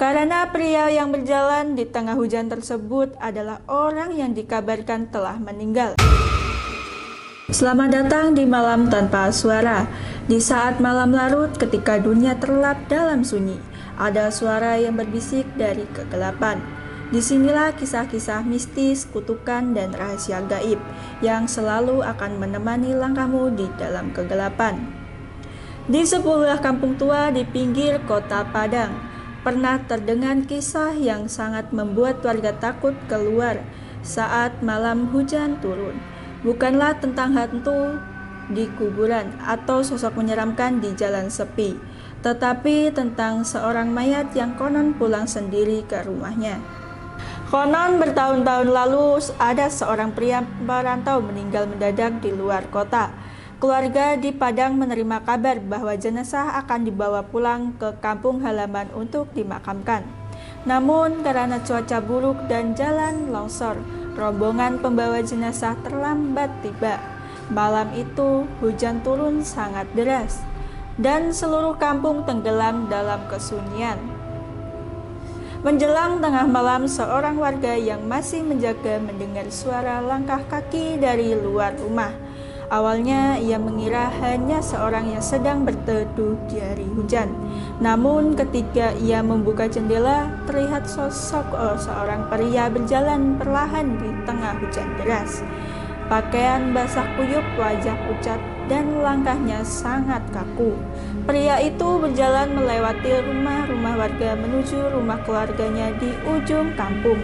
Karena pria yang berjalan di tengah hujan tersebut adalah orang yang dikabarkan telah meninggal. Selamat datang di Malam Tanpa Suara. Di saat malam larut ketika dunia terlelap dalam sunyi, ada suara yang berbisik dari kegelapan. Disinilah kisah-kisah mistis, kutukan, dan rahasia gaib yang selalu akan menemani langkahmu di dalam kegelapan. Di sebuah kampung tua di pinggir kota Padang, pernah terdengar kisah yang sangat membuat warga takut keluar saat malam hujan turun. Bukanlah tentang hantu di kuburan atau sosok menyeramkan di jalan sepi, tetapi tentang seorang mayat yang konon pulang sendiri ke rumahnya. Konon bertahun-tahun lalu ada seorang pria merantau meninggal mendadak di luar kota. Keluarga di Padang menerima kabar bahwa jenazah akan dibawa pulang ke kampung halaman untuk dimakamkan. Namun karena cuaca buruk dan jalan longsor, rombongan pembawa jenazah terlambat tiba. Malam itu hujan turun sangat deras dan seluruh kampung tenggelam dalam kesunyian. Menjelang tengah malam, seorang warga yang masih menjaga mendengar suara langkah kaki dari luar rumah. Awalnya ia mengira hanya seorang yang sedang berteduh dari hujan. Namun ketika ia membuka jendela, terlihat sosok seorang pria berjalan perlahan di tengah hujan deras. Pakaian basah kuyup, wajah pucat, dan langkahnya sangat kaku. Pria itu berjalan melewati rumah-rumah warga menuju rumah keluarganya di ujung kampung.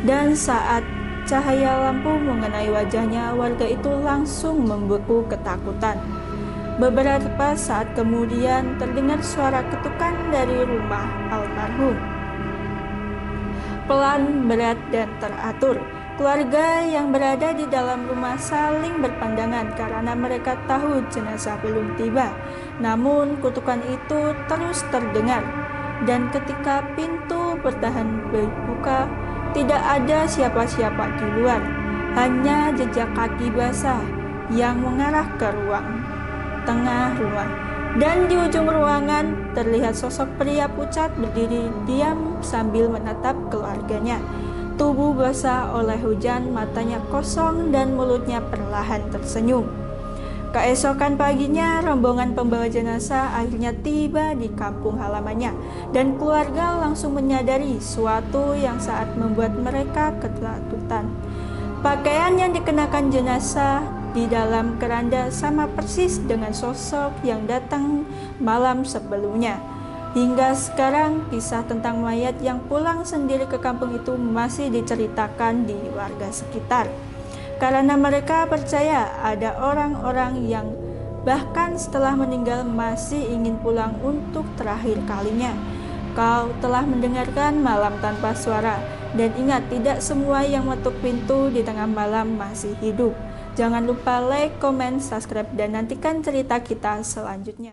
Dan saat cahaya lampu mengenai wajahnya, warga itu langsung membeku ketakutan. Beberapa saat kemudian terdengar suara ketukan dari rumah almarhum. Pelan, berat, dan teratur. Keluarga yang berada di dalam rumah saling berpandangan karena mereka tahu jenazah belum tiba. Namun kutukan itu terus terdengar, dan ketika pintu bertahan dibuka, tidak ada siapa-siapa di luar, hanya jejak kaki basah yang mengarah ke ruang tengah rumah. Dan di ujung ruangan terlihat sosok pria pucat berdiri diam sambil menatap keluarganya. Tubuh basah oleh hujan, matanya kosong dan mulutnya perlahan tersenyum. Keesokan paginya, rombongan pembawa jenazah akhirnya tiba di kampung halamannya, dan keluarga langsung menyadari sesuatu yang saat membuat mereka ketakutan. Pakaian yang dikenakan jenazah di dalam keranda sama persis dengan sosok yang datang malam sebelumnya. Hingga sekarang, kisah tentang mayat yang pulang sendiri ke kampung itu masih diceritakan di warga sekitar. Karena mereka percaya ada orang-orang yang bahkan setelah meninggal masih ingin pulang untuk terakhir kalinya. Kau telah mendengarkan Malam Tanpa Suara, dan ingat, tidak semua yang mengetuk pintu di tengah malam masih hidup. Jangan lupa like, comment, subscribe, dan nantikan cerita kita selanjutnya.